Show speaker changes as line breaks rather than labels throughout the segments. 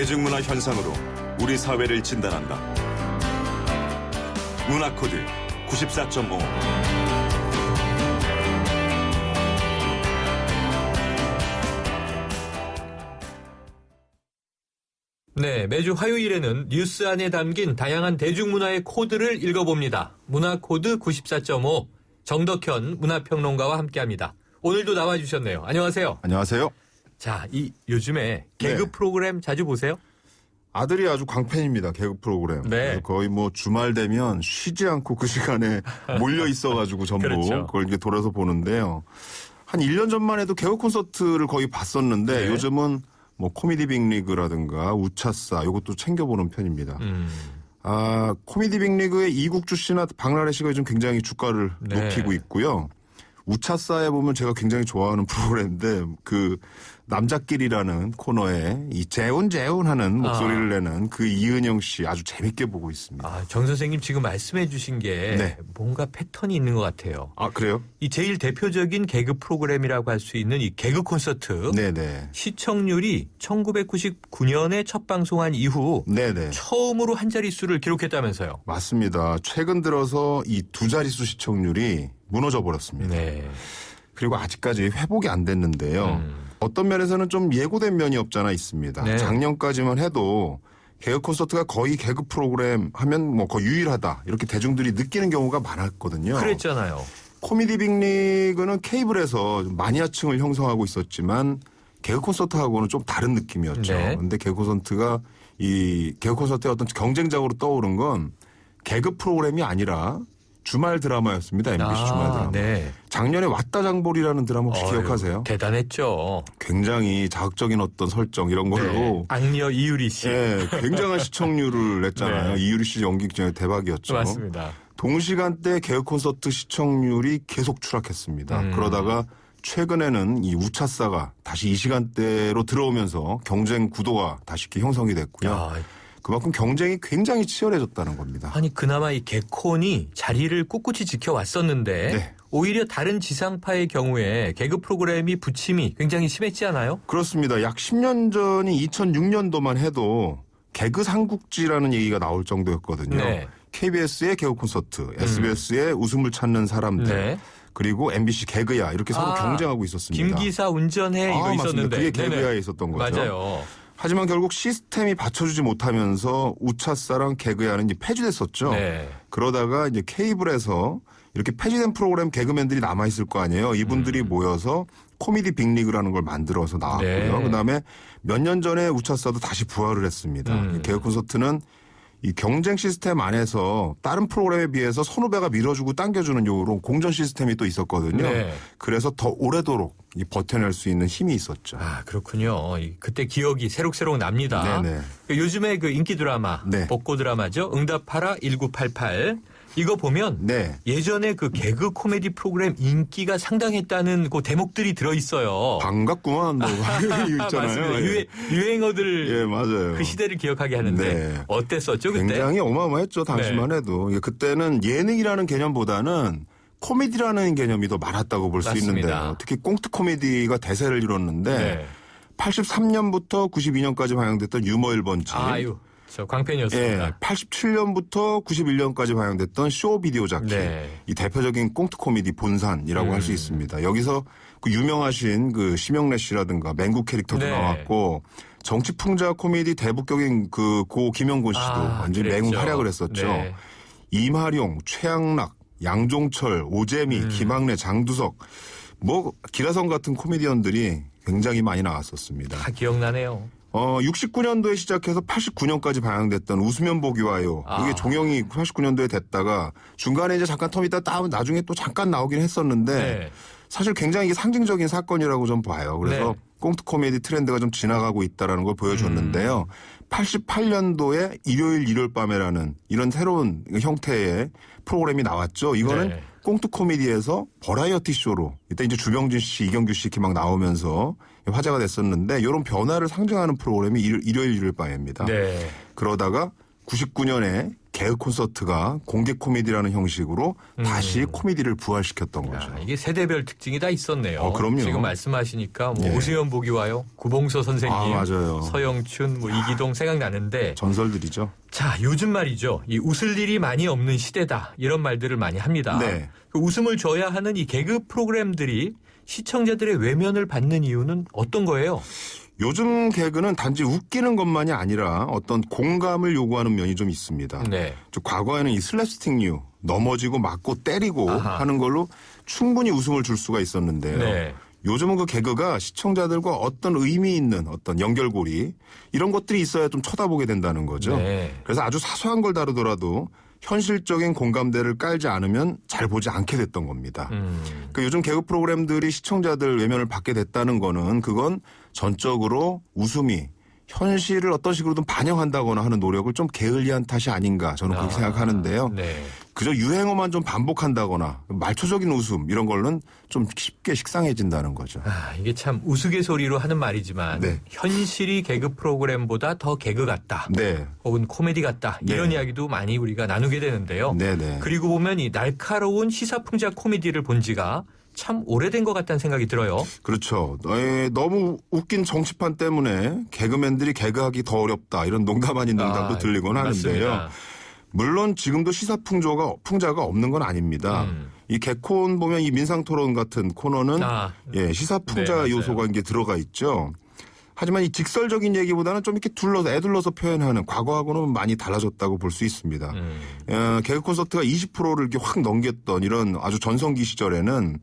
대중문화 현상으로 우리 사회를 진단한다. 문화코드 94.5.
네, 매주 화요일에는 뉴스 안에 담긴 다양한 대중문화의 코드를 읽어봅니다. 문화코드 94.5 정덕현 문화평론가와 함께합니다. 오늘도 나와주셨네요. 안녕하세요.
안녕하세요.
자, 요즘에 개그
네.
프로그램 자주 보세요?
아들이 아주 광팬입니다. 개그 프로그램.
네.
그래서 거의 뭐 주말 되면 쉬지 않고 그 시간에 몰려 있어가지고 전부
그렇죠.
그걸 이렇게 돌아서 보는데요. 한 1년 전만 해도 개그 콘서트를 거의 봤었는데
네.
요즘은 뭐 코미디 빅리그라든가 우차싸 이것도 챙겨보는 편입니다. 코미디 빅리그의 이국주 씨나 박나래 씨가 요즘 굉장히 주가를
네.
높이고 있고요. 우차싸에 보면 제가 굉장히 좋아하는 프로그램인데 그 남자끼리라는 코너에 이 재운 하는 목소리를 내는 그 이은영 씨 아주 재밌게 보고 있습니다.
아, 정 선생님 지금 말씀해 주신 게
네.
뭔가 패턴이 있는 것 같아요.
아, 그래요?
이 제일 대표적인 개그 프로그램이라고 할 수 있는 이 개그 콘서트.
네네.
시청률이 1999년에 첫 방송한 이후
네네.
처음으로 한 자릿수를 기록했다면서요.
맞습니다. 최근 들어서 이 두 자릿수 시청률이 무너져 버렸습니다.
네.
그리고 아직까지 회복이 안 됐는데요. 어떤 면에서는 좀 예고된 면이 없잖아 있습니다.
네.
작년까지만 해도 개그 콘서트가 거의 개그 프로그램 하면 뭐 거의 유일하다 이렇게 대중들이 느끼는 경우가 많았거든요.
그랬잖아요.
코미디 빅리그는 케이블에서 마니아층을 형성하고 있었지만 개그 콘서트하고는 좀 다른 느낌이었죠.
네.
그런데 개그 콘서트가 이 개그 콘서트의 어떤 경쟁작으로 떠오른 건 개그 프로그램이 아니라 주말 드라마였습니다. MBC 주말 드라마.
네.
작년에 왔다 장보리라는 드라마 혹시 기억하세요?
대단했죠.
굉장히 자극적인 어떤 설정 이런 걸로
네. 악녀 이유리 씨.
예, 굉장한 시청률을 냈잖아요.
네.
이유리 씨 연기 굉장히 대박이었죠.
맞습니다.
동시간대 개그 콘서트 시청률이 계속 추락했습니다. 그러다가 최근에는 이 우차싸가 다시 이 시간대로 들어오면서 경쟁 구도가 다시 이렇게 형성이 됐고요.
야,
그만큼 경쟁이 굉장히 치열해졌다는 겁니다.
아니 그나마 이 개콘이 자리를 꿋꿋이 지켜왔었는데
네.
오히려 다른 지상파의 경우에 개그 프로그램이 부침이 굉장히 심했지 않아요?
그렇습니다. 약 10년 전인 2006년도만 해도 개그 삼국지라는 얘기가 나올 정도였거든요.
네.
KBS의 개그 콘서트, SBS의 웃음을 찾는 사람들,
네.
그리고 MBC 개그야 이렇게 서로 경쟁하고 있었습니다.
김기사 운전해 이거
맞습니다.
있었는데.
그게
네네.
개그야에 있었던 거죠.
맞아요.
하지만 결국 시스템이 받쳐주지 못하면서 우차싸랑 개그야는 이제 폐지됐었죠.
네.
그러다가 이제 케이블에서 이렇게 폐지된 프로그램 개그맨들이 남아있을 거 아니에요. 이분들이 모여서 코미디 빅리그라는 걸 만들어서 나왔고요.
네.
그다음에 몇 년 전에 우차싸도 다시 부활을 했습니다. 이 개그 콘서트는 이 경쟁 시스템 안에서 다른 프로그램에 비해서 선후배가 밀어주고 당겨주는 요런 공전 시스템이 또 있었거든요.
네.
그래서 더 오래도록 이 버텨낼 수 있는 힘이 있었죠.
아, 그렇군요. 그때 기억이 새록새록 납니다.
네네.
요즘에 그 인기 드라마,
네.
복고 드라마죠. 응답하라 1988. 이거 보면
네.
예전에 그 개그 코미디 프로그램 인기가 상당했다는 그 대목들이 들어있어요.
반갑구만 뭐 이거 있잖아요.
맞습니다. 유행어들
예, 맞아요.
그 시대를 기억하게 하는데
네.
어땠었죠 그때?
굉장히 어마어마했죠. 당시만
네.
해도. 그때는 예능이라는 개념보다는 코미디라는 개념이 더 많았다고 볼 수
맞습니다.
있는데요. 특히 꽁트 코미디가 대세를 이뤘는데
네.
83년부터 92년까지 방영됐던 유머 1번지.
아유, 저
예,
광팬이었습니다.
87년부터 91년까지 방영됐던 쇼 비디오 자키.
네.
이 대표적인 꽁트 코미디 본산이라고 할 수 있습니다. 여기서 그 유명하신 그 심영래 씨라든가 맹구 캐릭터도
네.
나왔고 정치 풍자 코미디 대북격인 그 고 김영곤 씨도 완전히
그랬죠.
맹활약을 했었죠.
네.
임하룡, 최양락, 양종철, 오재미, 김학래, 장두석 뭐 기라성 같은 코미디언들이 굉장히 많이 나왔었습니다.
다 기억나네요.
69년도에 시작해서 89년까지 방영됐던 웃으면 보기 와요. 이게 종영이 89년도에 됐다가 중간에 이제 잠깐 텀 있다 나중에 또 잠깐 나오긴 했었는데
네.
사실 굉장히 이게 상징적인 사건이라고 좀 봐요. 그래서
네.
꽁트 코미디 트렌드가 좀 지나가고 있다라는 걸 보여줬는데요. 88년도에 일요일 밤에라는 이런 새로운 형태의 프로그램이 나왔죠. 이거는
네.
꽁트 코미디에서 버라이어티 쇼로 이때 이제 주병진 씨, 이경규 씨 이렇게 막 나오면서 화제가 됐었는데 이런 변화를 상징하는 프로그램이 일요일 밤입니다.
네.
그러다가 99년에 개그 콘서트가 공개 코미디라는 형식으로 다시 코미디를 부활시켰던 거죠.
야, 이게 세대별 특징이 다 있었네요.
그럼요.
지금 말씀하시니까 뭐
예.
오수연 보기 와요, 구봉서 선생님,
맞아요.
서영춘, 뭐 이기동 생각나는데
전설들이죠.
자, 요즘 말이죠. 이 웃을 일이 많이 없는 시대다. 이런 말들을 많이 합니다.
네.
그 웃음을 줘야 하는 이 개그 프로그램들이 시청자들의 외면을 받는 이유는 어떤 거예요?
요즘 개그는 단지 웃기는 것만이 아니라 어떤 공감을 요구하는 면이 좀 있습니다.
네.
과거에는 이 슬랩스틱류, 넘어지고 맞고 때리고
아하.
하는 걸로 충분히 웃음을 줄 수가 있었는데요.
네.
요즘은 그 개그가 시청자들과 어떤 의미 있는 어떤 연결고리 이런 것들이 있어야 좀 쳐다보게 된다는 거죠.
네.
그래서 아주 사소한 걸 다루더라도 현실적인 공감대를 깔지 않으면 잘 보지 않게 됐던 겁니다. 그 요즘 개그 프로그램들이 시청자들 외면을 받게 됐다는 거는 그건 전적으로 웃음이 현실을 어떤 식으로든 반영한다거나 하는 노력을 좀 게을리한 탓이 아닌가 저는 그렇게 생각하는데요.
네.
그저 유행어만 좀 반복한다거나 말초적인 웃음 이런 걸로는 좀 쉽게 식상해진다는 거죠.
아, 이게 참 우스갯소리로 하는 말이지만
네.
현실이 개그 프로그램보다 더 개그 같다.
네.
혹은 코미디 같다. 이런
네.
이야기도 많이 우리가 나누게 되는데요.
네네.
그리고 보면 이 날카로운 시사풍자 코미디를 본 지가 참 오래된 것 같다는 생각이 들어요.
그렇죠. 너무 웃긴 정치판 때문에 개그맨들이 개그하기 더 어렵다 이런 농담 아닌 농담도 들리곤 하는데요.
맞습니다.
물론 지금도 시사풍자가 없는 건 아닙니다. 이 개콘 보면 이 민상토론 같은 코너는
네,
시사풍자
맞아요.
요소가 이제 들어가 있죠. 하지만 이 직설적인 얘기보다는 좀 이렇게 애둘러서 표현하는 과거하고는 많이 달라졌다고 볼 수 있습니다. 개그 콘서트가 20%를 이렇게 확 넘겼던 이런 아주 전성기 시절에는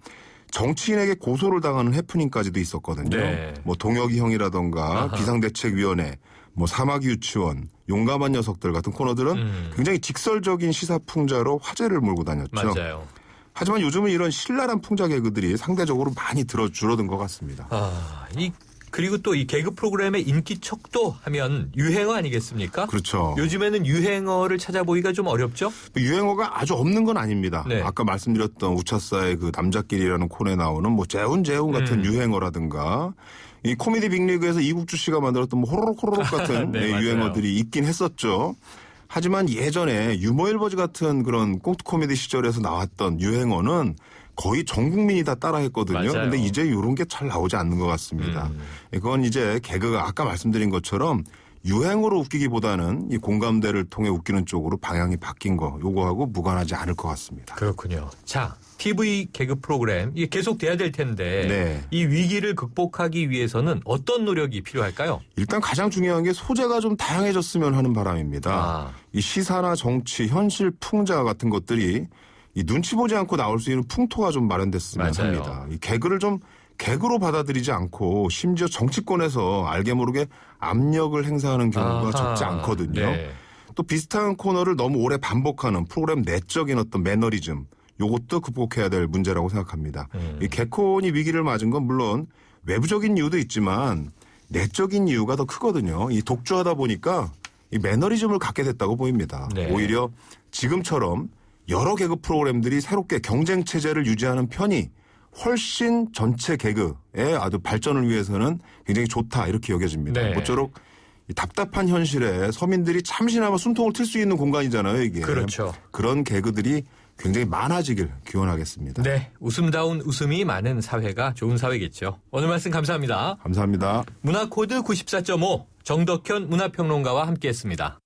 정치인에게 고소를 당하는 해프닝까지도 있었거든요.
네.
뭐 동혁이 형이라던가
아하.
비상대책위원회, 뭐 사마귀 유치원, 용감한 녀석들 같은 코너들은 굉장히 직설적인 시사풍자로 화제를 몰고 다녔죠.
맞아요.
하지만 요즘은 이런 신랄한 풍자 개그들이 상대적으로 많이 줄어든 것 같습니다.
그리고 또 이 개그 프로그램의 인기 척도 하면 유행어 아니겠습니까?
그렇죠.
요즘에는 유행어를 찾아보기가 좀 어렵죠?
유행어가 아주 없는 건 아닙니다.
네.
아까 말씀드렸던 우차사의 그 남자끼리라는 코너에 나오는 뭐 재훈 같은 유행어라든가 이 코미디 빅리그에서 이국주 씨가 만들었던 뭐 호로록 같은
네, 맞아요.
유행어들이 있긴 했었죠. 하지만 예전에 유머일버즈 같은 그런 꽁트 코미디 시절에서 나왔던 유행어는 거의 전 국민이 다 따라했거든요.
맞아요.
그런데 이제 이런 게 잘 나오지 않는 것 같습니다. 그건 이제 개그가 아까 말씀드린 것처럼 유행으로 웃기기보다는 이 공감대를 통해 웃기는 쪽으로 방향이 바뀐 거 요거하고 무관하지 않을 것 같습니다.
그렇군요. 자, TV 개그 프로그램 이게 계속 돼야 될 텐데
네.
이 위기를 극복하기 위해서는 어떤 노력이 필요할까요?
일단 가장 중요한 게 소재가 좀 다양해졌으면 하는 바람입니다. 이 시사나 정치, 현실, 풍자 같은 것들이 이 눈치 보지 않고 나올 수 있는 풍토가 좀 마련됐으면
맞아요.
합니다. 이 개그를 좀 개그로 받아들이지 않고 심지어 정치권에서 알게 모르게 압력을 행사하는 경우가 적지 않거든요.
네.
또 비슷한 코너를 너무 오래 반복하는 프로그램 내적인 어떤 매너리즘 요것도 극복해야 될 문제라고 생각합니다. 이 개콘이 위기를 맞은 건 물론 외부적인 이유도 있지만 내적인 이유가 더 크거든요. 이 독주하다 보니까 이 매너리즘을 갖게 됐다고 보입니다.
네.
오히려 지금처럼 여러 개그 프로그램들이 새롭게 경쟁 체제를 유지하는 편이 훨씬 전체 개그의 아주 발전을 위해서는 굉장히 좋다 이렇게 여겨집니다.
네.
모쪼록 이 답답한 현실에 서민들이 잠시나마 숨통을 틀 수 있는 공간이잖아요, 이게.
그렇죠.
그런 개그들이 굉장히 많아지길 기원하겠습니다.
네, 웃음다운 웃음이 많은 사회가 좋은 사회겠죠. 오늘 말씀 감사합니다.
감사합니다.
문화코드 94.5 정덕현 문화평론가와 함께했습니다.